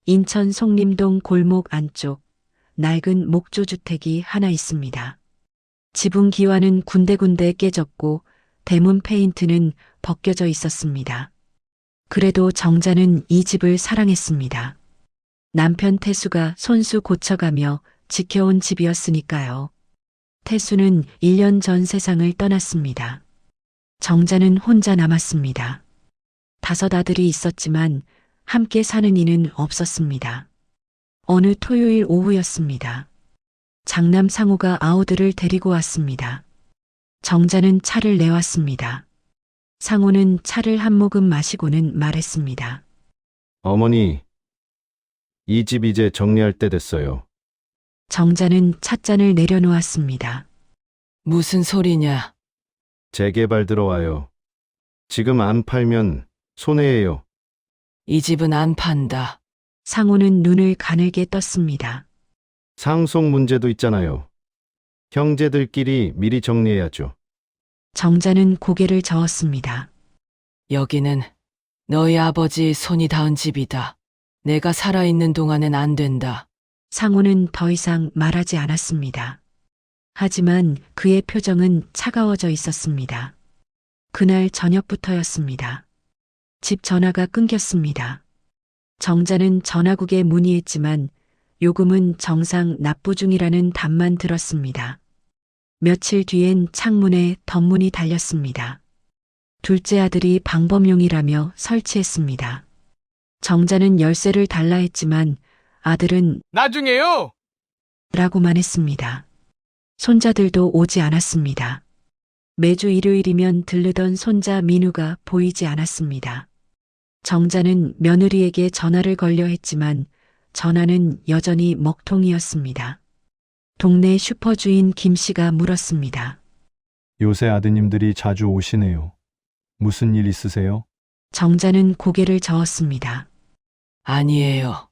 인천 송림동 골목 안쪽 낡은 목조주택이 하나 있습니다. 지붕 기와는 군데군데 깨졌고 대문 페인트는 벗겨져 있었습니다. 그래도 정자는 이 집을 사랑했습니다. 남편 태수가 손수 고쳐가며 지켜온 집이었으니까요. 태수는 1년 전 세상을 떠났습니다. 정자는 혼자 남았습니다. 5 아들이 있었지만 함께 사는 이는 없었습니다. 어느 토요일 오후였습니다. 장남 상우가 아우들을 데리고 왔습니다. 정자는 차를 내왔습니다. 상우는 차를 한 모금 마시고는 말했습니다. 어머니, 이 집 이제 정리할 때 됐어요. 정자는 찻잔을 내려놓았습니다. 무슨 소리냐? 재개발 들어와요. 지금 안 팔면 손해예요. 이 집은 안 판다. 상우는 눈을 가늘게 떴습니다. 상속 문제도 있잖아요. 형제들끼리 미리 정리해야죠. 정자는 고개를 저었습니다. 여기는 너희 아버지 손이 닿은 집이다. 내가 살아있는 동안엔 안 된다. 상우는 더 이상 말하지 않았습니다. 하지만 그의 표정은 차가워져 있었습니다. 그날 저녁부터였습니다. 집 전화가 끊겼습니다. 정자는 전화국에 문의했지만 요금은 정상 납부 중이라는 답만 들었습니다. 며칠 뒤엔 창문에 덧문이 달렸습니다. 둘째 아들이 방범용이라며 설치했습니다. 정자는 열쇠를 달라 했지만 아들은 나중에요. 라고만 했습니다. 손자들도 오지 않았습니다. 매주 일요일이면 들르던 손자 민우가 보이지 않았습니다. 정자는 며느리에게 전화를 걸려 했지만 전화는 여전히 먹통이었습니다. 동네 슈퍼주인 김 씨가 물었습니다. 요새 아드님들이 자주 오시네요. 무슨 일 있으세요? 정자는 고개를 저었습니다. 아니에요.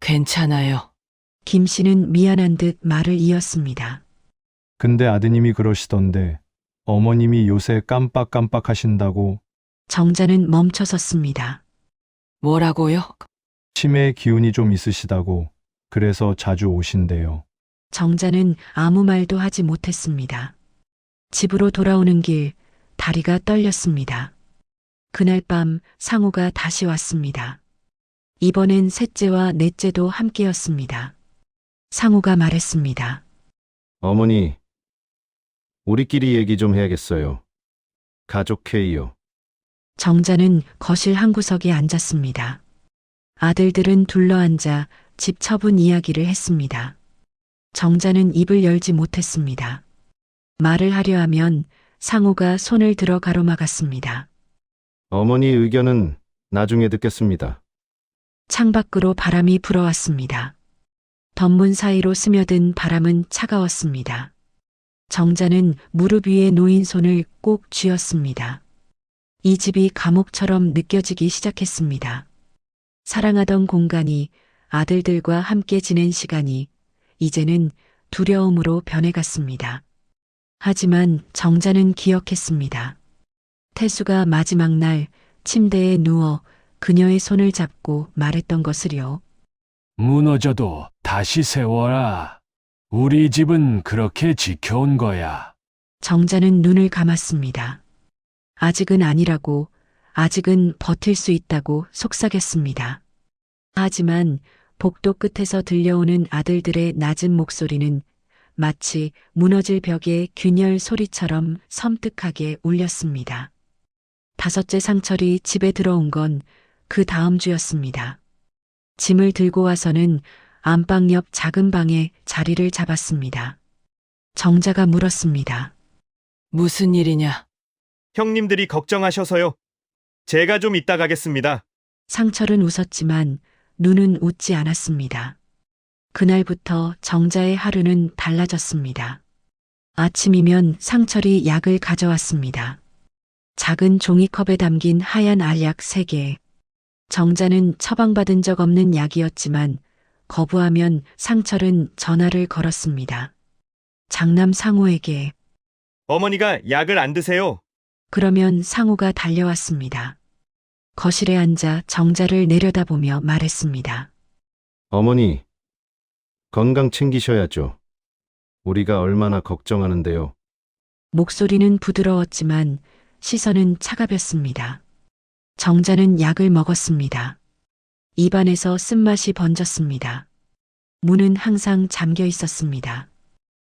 괜찮아요. 김 씨는 미안한 듯 말을 이었습니다. 근데 아드님이 그러시던데 어머님이 요새 깜빡깜빡 하신다고. 정자는 멈춰섰습니다. 뭐라고요? 치매 기운이 좀 있으시다고. 그래서 자주 오신대요. 정자는 아무 말도 하지 못했습니다. 집으로 돌아오는 길 다리가 떨렸습니다. 그날 밤 상우가 다시 왔습니다. 이번엔 셋째와 넷째도 함께였습니다. 상우가 말했습니다. 어머니, 우리끼리 얘기 좀 해야겠어요. 가족 회의요. 정자는 거실 한 구석에 앉았습니다. 아들들은 둘러앉아 집 처분 이야기를 했습니다. 정자는 입을 열지 못했습니다. 말을 하려 하면 상우가 손을 들어 가로막았습니다. 어머니 의견은 나중에 듣겠습니다. 창밖으로 바람이 불어왔습니다. 덧문 사이로 스며든 바람은 차가웠습니다. 정자는 무릎 위에 놓인 손을 꼭 쥐었습니다. 이 집이 감옥처럼 느껴지기 시작했습니다. 사랑하던 공간이, 아들들과 함께 지낸 시간이 이제는 두려움으로 변해갔습니다. 하지만 정자는 기억했습니다. 태수가 마지막 날 침대에 누워 그녀의 손을 잡고 말했던 것을요. 무너져도 다시 세워라. 우리 집은 그렇게 지켜온 거야. 정자는 눈을 감았습니다. 아직은 아니라고, 아직은 버틸 수 있다고 속삭였습니다. 하지만 복도 끝에서 들려오는 아들들의 낮은 목소리는 마치 무너질 벽의 균열 소리처럼 섬뜩하게 울렸습니다. 5째 상철이 집에 들어온 건 그 다음 주였습니다. 짐을 들고 와서는 안방 옆 작은 방에 자리를 잡았습니다. 정자가 물었습니다. 무슨 일이냐? 형님들이 걱정하셔서요. 제가 좀 이따 가겠습니다. 상철은 웃었지만 눈은 웃지 않았습니다. 그날부터 정자의 하루는 달라졌습니다. 아침이면 상철이 약을 가져왔습니다. 작은 종이컵에 담긴 하얀 알약 3개. 정자는 처방받은 적 없는 약이었지만 거부하면 상철은 전화를 걸었습니다. 장남 상우에게. 어머니가 약을 안 드세요. 그러면 상우가 달려왔습니다. 거실에 앉아 정자를 내려다보며 말했습니다. 어머니, 건강 챙기셔야죠. 우리가 얼마나 걱정하는데요. 목소리는 부드러웠지만 시선은 차가웠습니다. 정자는 약을 먹었습니다. 입안에서 쓴맛이 번졌습니다. 문은 항상 잠겨 있었습니다.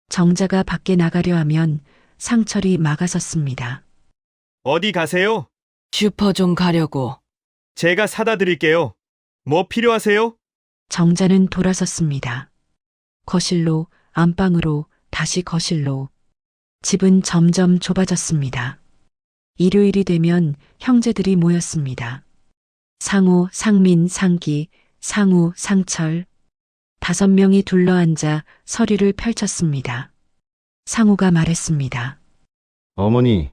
정자가 밖에 나가려 하면 상철이 막아섰습니다. 어디 가세요? 슈퍼 좀 가려고. 제가 사다 드릴게요. 뭐 필요하세요? 정자는 돌아섰습니다. 거실로, 안방으로, 다시 거실로. 집은 점점 좁아졌습니다. 일요일이 되면 형제들이 모였습니다. 상호, 상민, 상기, 상우, 상철. 5명이 둘러앉아 서류를 펼쳤습니다. 상우가 말했습니다. 어머니,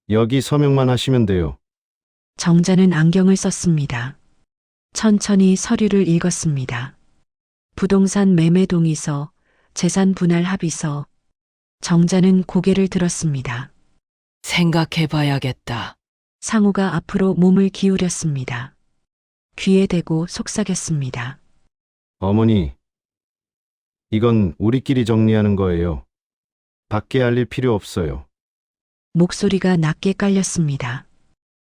여기 서명만 하시면 돼요. 정자는 안경을 썼습니다. 천천히 서류를 읽었습니다. 부동산 매매 동의서, 재산 분할 합의서. 정자는 고개를 들었습니다. 생각해봐야겠다. 상우가 앞으로 몸을 기울였습니다. 귀에 대고 속삭였습니다. 어머니, 이건 우리끼리 정리하는 거예요. 밖에 알릴 필요 없어요. 목소리가 낮게 깔렸습니다.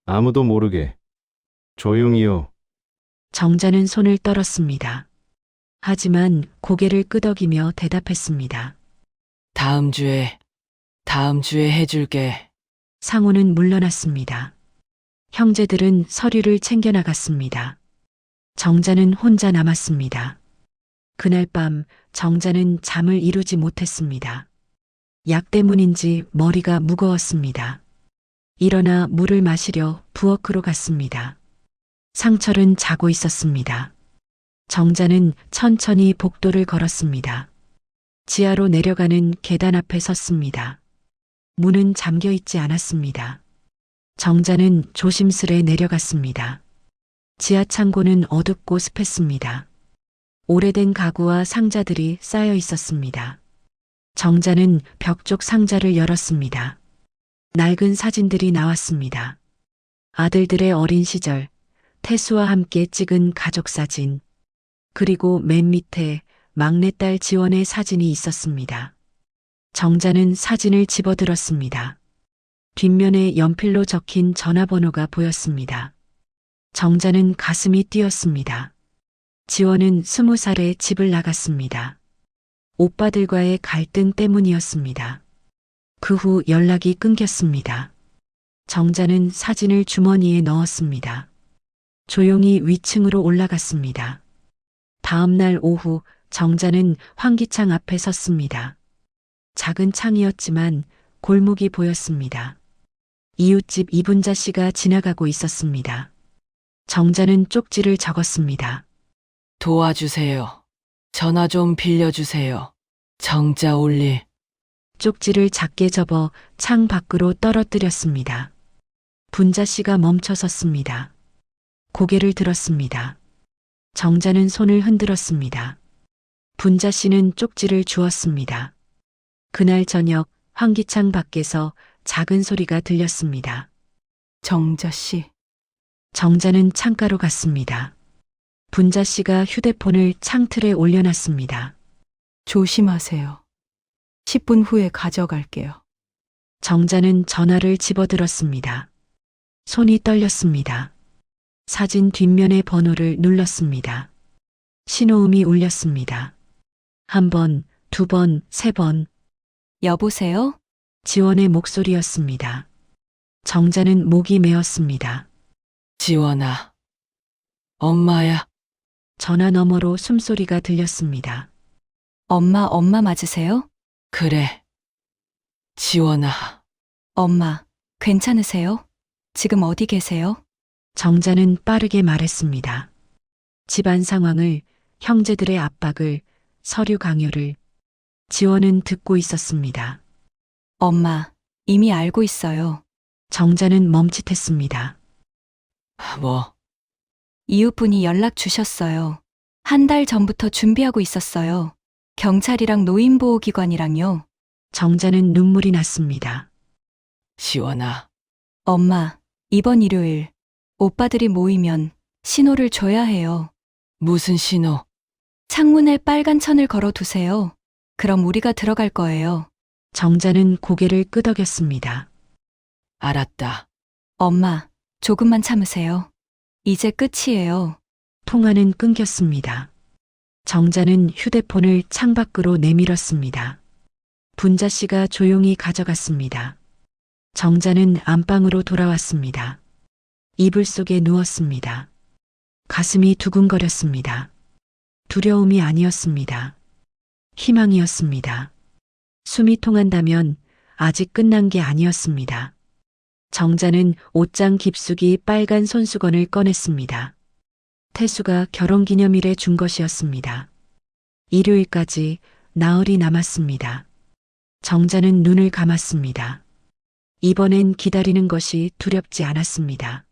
아무도 모르게. 조용히요. 정자는 손을 떨었습니다. 하지만 고개를 끄덕이며 대답했습니다. 다음 주에 해줄게. 상우는 물러났습니다. 형제들은 서류를 챙겨나갔습니다. 정자는 혼자 남았습니다. 그날 밤 정자는 잠을 이루지 못했습니다. 약 때문인지 머리가 무거웠습니다. 일어나 물을 마시려 부엌으로 갔습니다. 상철은 자고 있었습니다. 정자는 천천히 복도를 걸었습니다. 지하로 내려가는 계단 앞에 섰습니다. 문은 잠겨 있지 않았습니다. 정자는 조심스레 내려갔습니다. 지하 창고는 어둡고 습했습니다. 오래된 가구와 상자들이 쌓여 있었습니다. 정자는 벽 쪽 상자를 열었습니다. 낡은 사진들이 나왔습니다. 아들들의 어린 시절, 태수와 함께 찍은 가족 사진, 그리고 맨 밑에 막내딸 지원의 사진이 있었습니다. 정자는 사진을 집어들었습니다. 뒷면에 연필로 적힌 전화번호가 보였습니다. 정자는 가슴이 뛰었습니다. 지원은 20살에 집을 나갔습니다. 오빠들과의 갈등 때문이었습니다. 그 후 연락이 끊겼습니다. 정자는 사진을 주머니에 넣었습니다. 조용히 위층으로 올라갔습니다. 다음 날 오후 정자는 환기창 앞에 섰습니다. 작은 창이었지만 골목이 보였습니다. 이웃집 이분자 씨가 지나가고 있었습니다. 정자는 쪽지를 적었습니다. 도와주세요. 전화 좀 빌려주세요. 정자 올릴. 쪽지를 작게 접어 창 밖으로 떨어뜨렸습니다. 분자 씨가 멈춰 섰습니다. 고개를 들었습니다. 정자는 손을 흔들었습니다. 분자 씨는 쪽지를 주었습니다. 그날 저녁 환기창 밖에서 작은 소리가 들렸습니다. 정자 씨, 정자는 창가로 갔습니다. 분자 씨가 휴대폰을 창틀에 올려놨습니다. 조심하세요. 10분 후에 가져갈게요. 정자는 전화를 집어들었습니다. 손이 떨렸습니다. 사진 뒷면의 번호를 눌렀습니다. 신호음이 울렸습니다. 1번, 2번, 3번. 여보세요? 지원의 목소리였습니다. 정자는 목이 메었습니다. 지원아. 엄마야. 전화 너머로 숨소리가 들렸습니다. 엄마 맞으세요? 그래. 지원아. 엄마, 괜찮으세요? 지금 어디 계세요? 정자는 빠르게 말했습니다. 집안 상황을, 형제들의 압박을, 서류 강요를. 지원은 듣고 있었습니다. 엄마, 이미 알고 있어요. 정자는 멈칫했습니다. 뭐, 이웃분이 연락 주셨어요. 1달 전부터 준비하고 있었어요. 경찰이랑 노인보호기관이랑요. 정자는 눈물이 났습니다. 지원아. 엄마, 이번 일요일 오빠들이 모이면 신호를 줘야 해요. 무슨 신호? 창문에 빨간 천을 걸어 두세요. 그럼 우리가 들어갈 거예요. 정자는 고개를 끄덕였습니다. 알았다. 엄마, 조금만 참으세요. 이제 끝이에요. 통화는 끊겼습니다. 정자는 휴대폰을 창밖으로 내밀었습니다. 분자 씨가 조용히 가져갔습니다. 정자는 안방으로 돌아왔습니다. 이불 속에 누웠습니다. 가슴이 두근거렸습니다. 두려움이 아니었습니다. 희망이었습니다. 숨이 통한다면 아직 끝난 게 아니었습니다. 정자는 옷장 깊숙이 빨간 손수건을 꺼냈습니다. 태수가 결혼기념일에 준 것이었습니다. 일요일까지 나흘이 남았습니다. 정자는 눈을 감았습니다. 이번엔 기다리는 것이 두렵지 않았습니다.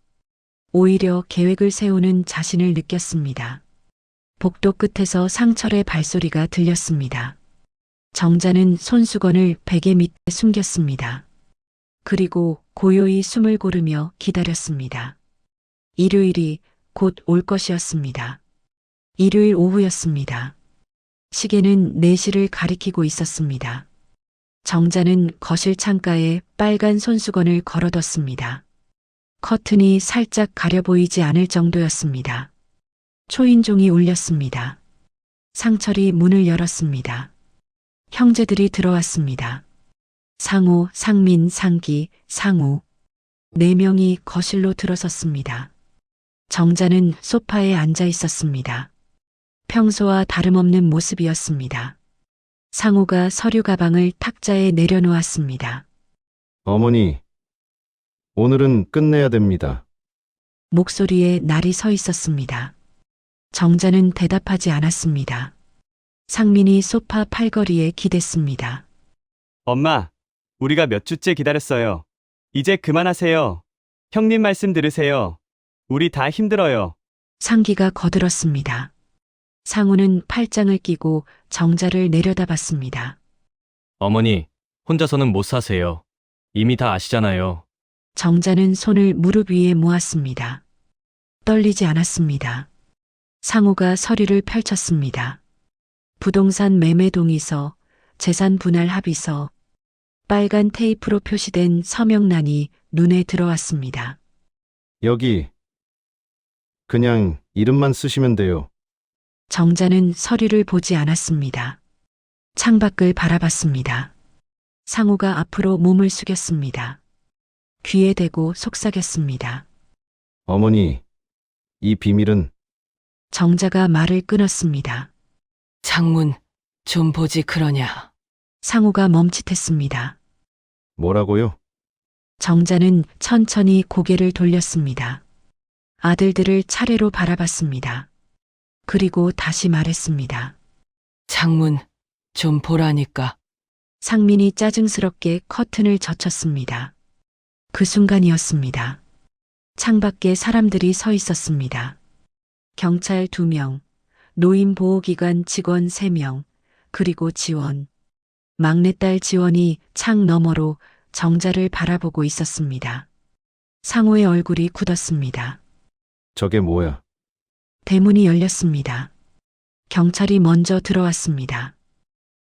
오히려 계획을 세우는 자신을 느꼈습니다. 복도 끝에서 상철의 발소리가 들렸습니다. 정자는 손수건을 베개 밑에 숨겼습니다. 그리고 고요히 숨을 고르며 기다렸습니다. 일요일이 곧 올 것이었습니다. 일요일 오후였습니다. 시계는 4시를 가리키고 있었습니다. 정자는 거실 창가에 빨간 손수건을 걸어뒀습니다. 커튼이 살짝 가려 보이지 않을 정도였습니다. 초인종이 울렸습니다. 상철이 문을 열었습니다. 형제들이 들어왔습니다. 상호, 상민, 상기, 상우. 4명이 거실로 들어섰습니다. 정자는 소파에 앉아 있었습니다. 평소와 다름없는 모습이었습니다. 상우가 서류 가방을 탁자에 내려놓았습니다. 어머니, 오늘은 끝내야 됩니다. 목소리에 날이 서 있었습니다. 정자는 대답하지 않았습니다. 상민이 소파 팔걸이에 기댔습니다. 엄마, 우리가 몇 주째 기다렸어요. 이제 그만하세요. 형님 말씀 들으세요. 우리 다 힘들어요. 상기가 거들었습니다. 상우는 팔짱을 끼고 정자를 내려다봤습니다. 어머니, 혼자서는 못 사세요. 이미 다 아시잖아요. 정자는 손을 무릎 위에 모았습니다. 떨리지 않았습니다. 상우가 서류를 펼쳤습니다. 부동산 매매 동의서, 재산 분할 합의서, 빨간 테이프로 표시된 서명란이 눈에 들어왔습니다. 여기 그냥 이름만 쓰시면 돼요. 정자는 서류를 보지 않았습니다. 창밖을 바라봤습니다. 상우가 앞으로 몸을 숙였습니다. 귀에 대고 속삭였습니다. 어머니, 이 비밀은 정자가 말을 끊었습니다. 창문 좀 보지 그러냐. 상우가 멈칫했습니다. 뭐라고요? 정자는 천천히 고개를 돌렸습니다. 아들들을 차례로 바라봤습니다. 그리고 다시 말했습니다. 창문 좀 보라니까. 상민이 짜증스럽게 커튼을 젖혔습니다. 그 순간이었습니다. 창밖에 사람들이 서 있었습니다. 경찰 2명, 노인보호기관 직원 3명, 그리고 지원. 막내딸 지원이 창 너머로 정자를 바라보고 있었습니다. 상호의 얼굴이 굳었습니다. 저게 뭐야? 대문이 열렸습니다. 경찰이 먼저 들어왔습니다.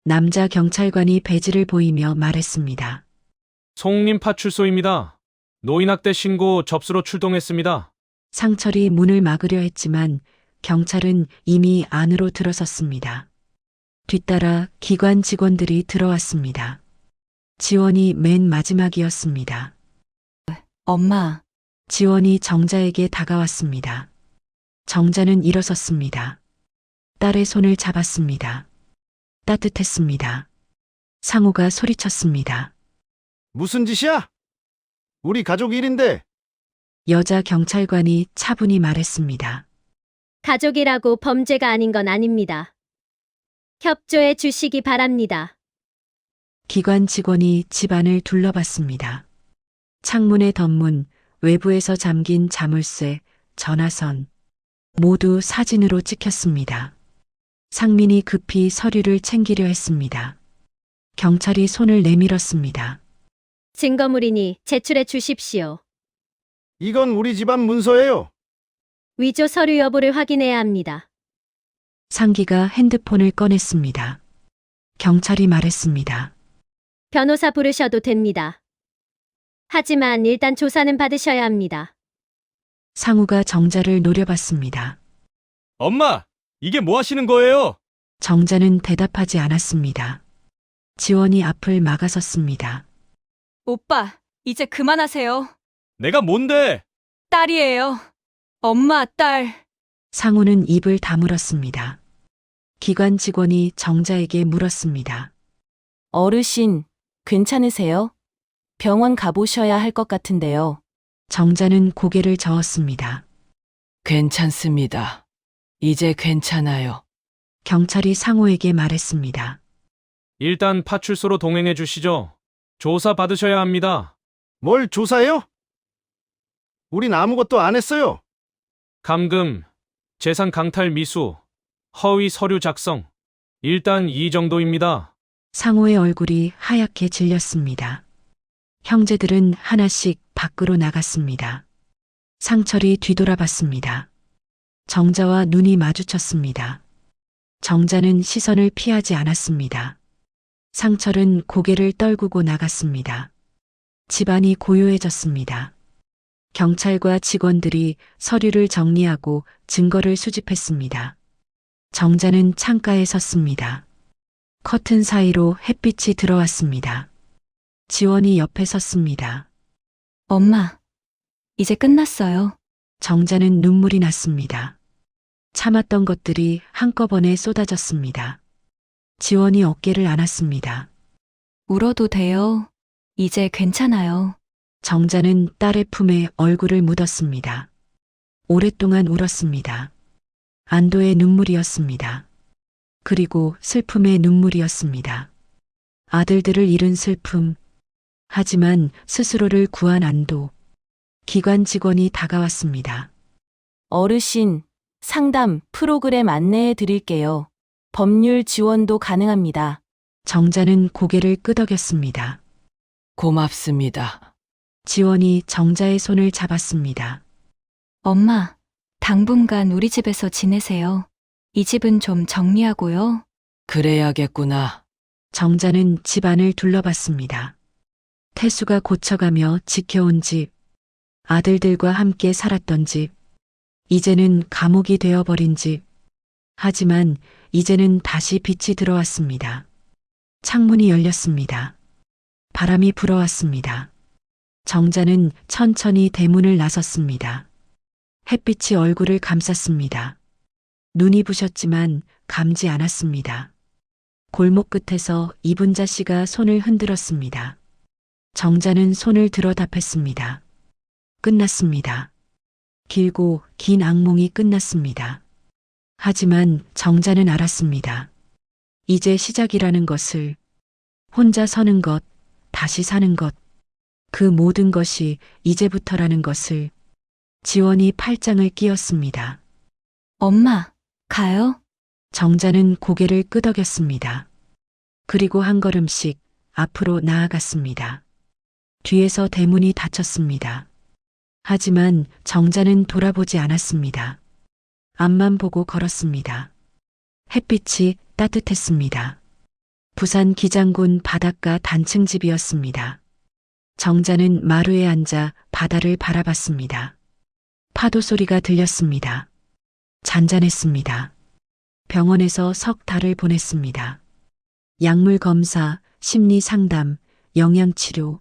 남자 경찰관이 배지를 보이며 말했습니다. 송림 파출소입니다. 노인학대 신고 접수로 출동했습니다. 상철이 문을 막으려 했지만 경찰은 이미 안으로 들어섰습니다. 뒤따라 기관 직원들이 들어왔습니다. 지원이 맨 마지막이었습니다. 엄마, 지원이 정자에게 다가왔습니다. 정자는 일어섰습니다. 딸의 손을 잡았습니다. 따뜻했습니다. 상우가 소리쳤습니다. 무슨 짓이야? 우리 가족 일인데. 여자 경찰관이 차분히 말했습니다. 가족이라고 범죄가 아닌 건 아닙니다. 협조해 주시기 바랍니다. 기관 직원이 집안을 둘러봤습니다. 창문의 덧문, 외부에서 잠긴 자물쇠, 전화선, 모두 사진으로 찍혔습니다. 상민이 급히 서류를 챙기려 했습니다. 경찰이 손을 내밀었습니다. 증거물이니 제출해 주십시오. 이건 우리 집안 문서예요. 위조 서류 여부를 확인해야 합니다. 상기가 핸드폰을 꺼냈습니다. 경찰이 말했습니다. 변호사 부르셔도 됩니다. 하지만 일단 조사는 받으셔야 합니다. 상우가 정자를 노려봤습니다. 엄마, 이게 뭐 하시는 거예요? 정자는 대답하지 않았습니다. 지원이 앞을 막아섰습니다. 오빠, 이제 그만하세요. 내가 뭔데? 딸이에요. 엄마, 딸. 상우는 입을 다물었습니다. 기관 직원이 정자에게 물었습니다. 어르신, 괜찮으세요? 병원 가보셔야 할 것 같은데요. 정자는 고개를 저었습니다. 괜찮습니다. 이제 괜찮아요. 경찰이 상우에게 말했습니다. 일단 파출소로 동행해 주시죠. 조사 받으셔야 합니다. 뭘 조사해요? 우린 아무것도 안 했어요. 감금, 재산 강탈 미수, 허위 서류 작성. 일단 이 정도입니다. 상우의 얼굴이 하얗게 질렸습니다. 형제들은 하나씩 밖으로 나갔습니다. 상철이 뒤돌아봤습니다. 정자와 눈이 마주쳤습니다. 정자는 시선을 피하지 않았습니다. 상철은 고개를 떨구고 나갔습니다. 집안이 고요해졌습니다. 경찰과 직원들이 서류를 정리하고 증거를 수집했습니다. 정자는 창가에 섰습니다. 커튼 사이로 햇빛이 들어왔습니다. 지원이 옆에 섰습니다. 엄마, 이제 끝났어요. 정자는 눈물이 났습니다. 참았던 것들이 한꺼번에 쏟아졌습니다. 지원이 어깨를 안았습니다. 울어도 돼요. 이제 괜찮아요. 정자는 딸의 품에 얼굴을 묻었습니다. 오랫동안 울었습니다. 안도의 눈물이었습니다. 그리고 슬픔의 눈물이었습니다. 아들들을 잃은 슬픔, 하지만 스스로를 구한 안도. 기관 직원이 다가왔습니다. 어르신, 상담 프로그램 안내해 드릴게요. 법률 지원도 가능합니다. 정자는 고개를 끄덕였습니다. 고맙습니다. 지원이 정자의 손을 잡았습니다. 엄마, 당분간 우리 집에서 지내세요. 이 집은 좀 정리하고요. 그래야겠구나. 정자는 집안을 둘러봤습니다. 태수가 고쳐가며 지켜온 집, 아들들과 함께 살았던 집, 이제는 감옥이 되어버린 집. 하지만 이제는 다시 빛이 들어왔습니다. 창문이 열렸습니다. 바람이 불어왔습니다. 정자는 천천히 대문을 나섰습니다. 햇빛이 얼굴을 감쌌습니다. 눈이 부셨지만 감지 않았습니다. 골목 끝에서 이분자 씨가 손을 흔들었습니다. 정자는 손을 들어 답했습니다. 끝났습니다. 길고 긴 악몽이 끝났습니다. 하지만 정자는 알았습니다. 이제 시작이라는 것을, 혼자 서는 것, 다시 사는 것, 그 모든 것이 이제부터라는 것을. 지원이 팔짱을 끼웠습니다. 엄마, 가요? 정자는 고개를 끄덕였습니다. 그리고 한 걸음씩 앞으로 나아갔습니다. 뒤에서 대문이 닫혔습니다. 하지만 정자는 돌아보지 않았습니다. 앞만 보고 걸었습니다. 햇빛이 따뜻했습니다. 부산 기장군 바닷가 단층집이었습니다. 정자는 마루에 앉아 바다를 바라봤습니다. 파도 소리가 들렸습니다. 잔잔했습니다. 병원에서 석 달을 보냈습니다. 약물 검사, 심리 상담, 영양치료.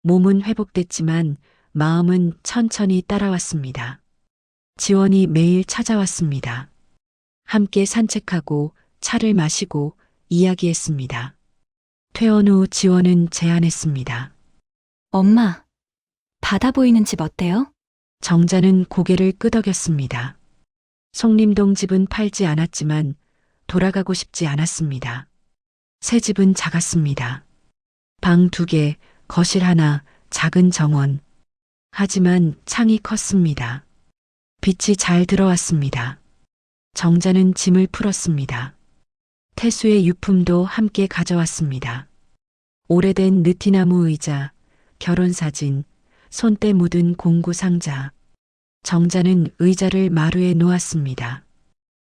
몸은 회복됐지만 마음은 천천히 따라왔습니다. 지원이 매일 찾아왔습니다. 함께 산책하고 차를 마시고 이야기했습니다. 퇴원 후 지원은 제안했습니다. 엄마, 바다 보이는 집 어때요? 정자는 고개를 끄덕였습니다. 송림동 집은 팔지 않았지만 돌아가고 싶지 않았습니다. 새 집은 작았습니다. 방 2개, 거실 하나, 작은 정원. 하지만 창이 컸습니다. 빛이 잘 들어왔습니다. 정자는 짐을 풀었습니다. 태수의 유품도 함께 가져왔습니다. 오래된 느티나무 의자, 결혼사진, 손때 묻은 공구 상자. 정자는 의자를 마루에 놓았습니다.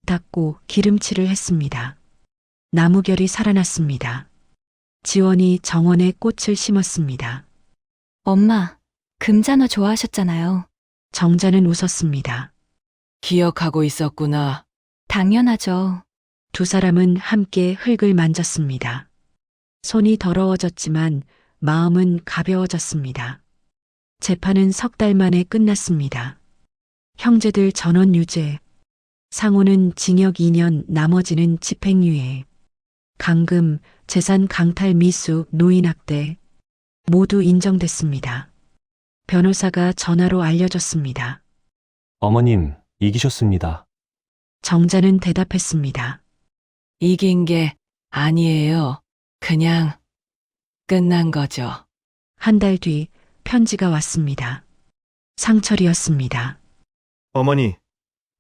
닦고 기름칠을 했습니다. 나무결이 살아났습니다. 지원이 정원에 꽃을 심었습니다. 엄마, 금잔화 좋아하셨잖아요. 정자는 웃었습니다. 기억하고 있었구나. 당연하죠. 두 사람은 함께 흙을 만졌습니다. 손이 더러워졌지만 마음은 가벼워졌습니다. 재판은 3달 만에 끝났습니다. 형제들 전원 유죄. 상호는 징역 2년, 나머지는 집행유예. 강금, 재산 강탈 미수, 노인학대 모두 인정됐습니다. 변호사가 전화로 알려줬습니다. 어머님, 이기셨습니다. 정자는 대답했습니다. 이긴 게 아니에요. 그냥 끝난 거죠. 한 달 뒤 편지가 왔습니다. 상철이었습니다. 어머니,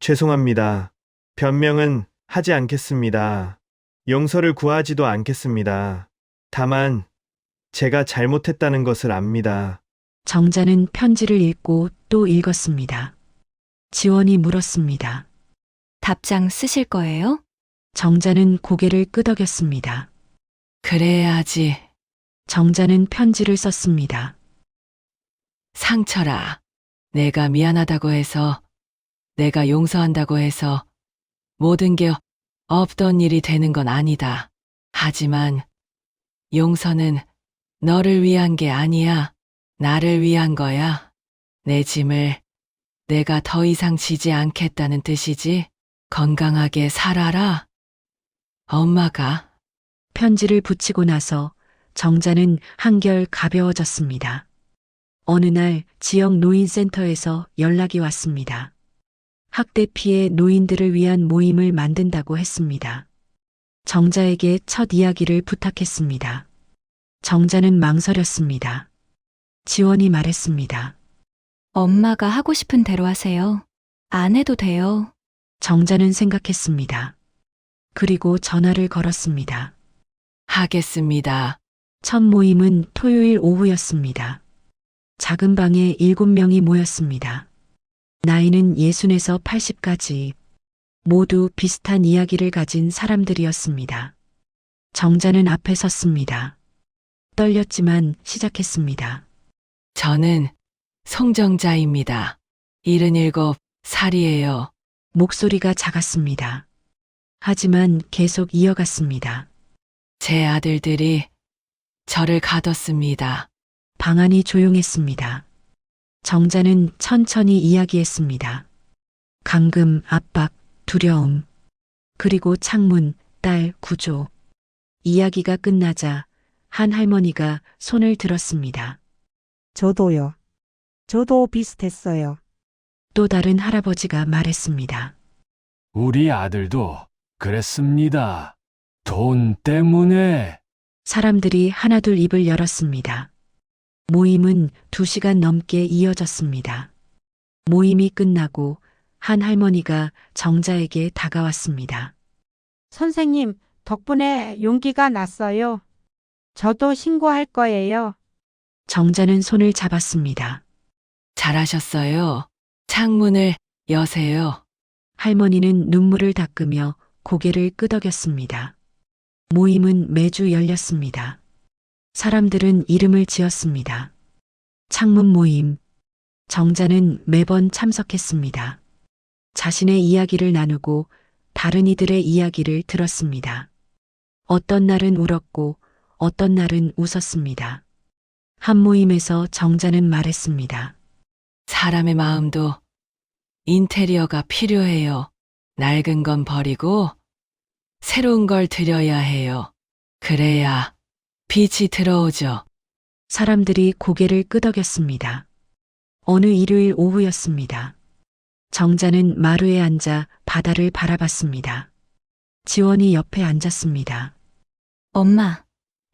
죄송합니다. 변명은 하지 않겠습니다. 용서를 구하지도 않겠습니다. 다만 제가 잘못했다는 것을 압니다. 정자는 편지를 읽고 또 읽었습니다. 지원이 물었습니다. 답장 쓰실 거예요? 정자는 고개를 끄덕였습니다. 그래야지. 정자는 편지를 썼습니다. 상철아, 내가 미안하다고 해서, 내가 용서한다고 해서 모든 게 없던 일이 되는 건 아니다. 하지만 용서는 너를 위한 게 아니야. 나를 위한 거야. 내 짐을 내가 더 이상 지지 않겠다는 뜻이지. 건강하게 살아라. 엄마가. 편지를 붙이고 나서 정자는 한결 가벼워졌습니다. 어느 날 지역 노인센터에서 연락이 왔습니다. 학대 피해 노인들을 위한 모임을 만든다고 했습니다. 정자에게 첫 이야기를 부탁했습니다. 정자는 망설였습니다. 지원이 말했습니다. 엄마가 하고 싶은 대로 하세요. 안 해도 돼요. 정자는 생각했습니다. 그리고 전화를 걸었습니다. 하겠습니다. 첫 모임은 토요일 오후였습니다. 작은 방에 7명이 모였습니다. 나이는 60에서 80까지 모두 비슷한 이야기를 가진 사람들이었습니다. 정자는 앞에 섰습니다. 떨렸지만 시작했습니다. 저는 송정자입니다. 77살이에요. 목소리가 작았습니다. 하지만 계속 이어갔습니다. 제 아들들이 저를 가뒀습니다. 방 안이 조용했습니다. 정자는 천천히 이야기했습니다. 감금, 압박, 두려움, 그리고 창문, 딸, 구조. 이야기가 끝나자 한 할머니가 손을 들었습니다. 저도요. 저도 비슷했어요. 또 다른 할아버지가 말했습니다. 우리 아들도 그랬습니다. 돈 때문에. 사람들이 하나둘 입을 열었습니다. 모임은 2시간 넘게 이어졌습니다. 모임이 끝나고 한 할머니가 정자에게 다가왔습니다. 선생님, 덕분에 용기가 났어요. 저도 신고할 거예요. 정자는 손을 잡았습니다. 잘하셨어요. 창문을 여세요. 할머니는 눈물을 닦으며 고개를 끄덕였습니다. 모임은 매주 열렸습니다. 사람들은 이름을 지었습니다. 창문 모임. 정자는 매번 참석했습니다. 자신의 이야기를 나누고 다른 이들의 이야기를 들었습니다. 어떤 날은 울었고 어떤 날은 웃었습니다. 한 모임에서 정자는 말했습니다. 사람의 마음도 인테리어가 필요해요. 낡은 건 버리고 새로운 걸 들여야 해요. 그래야 빛이 들어오죠. 사람들이 고개를 끄덕였습니다. 어느 일요일 오후였습니다. 정자는 마루에 앉아 바다를 바라봤습니다. 지원이 옆에 앉았습니다. 엄마,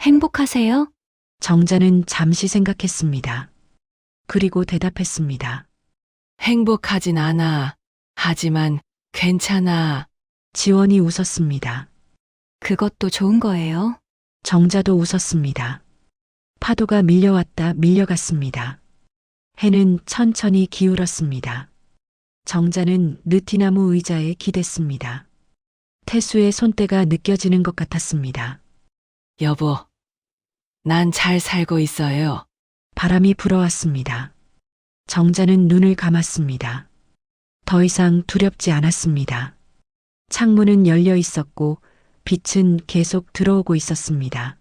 행복하세요? 정자는 잠시 생각했습니다. 그리고 대답했습니다. 행복하진 않아. 하지만 괜찮아. 지원이 웃었습니다. 그것도 좋은 거예요. 정자도 웃었습니다. 파도가 밀려왔다 밀려갔습니다. 해는 천천히 기울었습니다. 정자는 느티나무 의자에 기댔습니다. 태수의 손때가 느껴지는 것 같았습니다. 여보, 난 잘 살고 있어요. 바람이 불어왔습니다. 정자는 눈을 감았습니다. 더 이상 두렵지 않았습니다. 창문은 열려 있었고 빛은 계속 들어오고 있었습니다.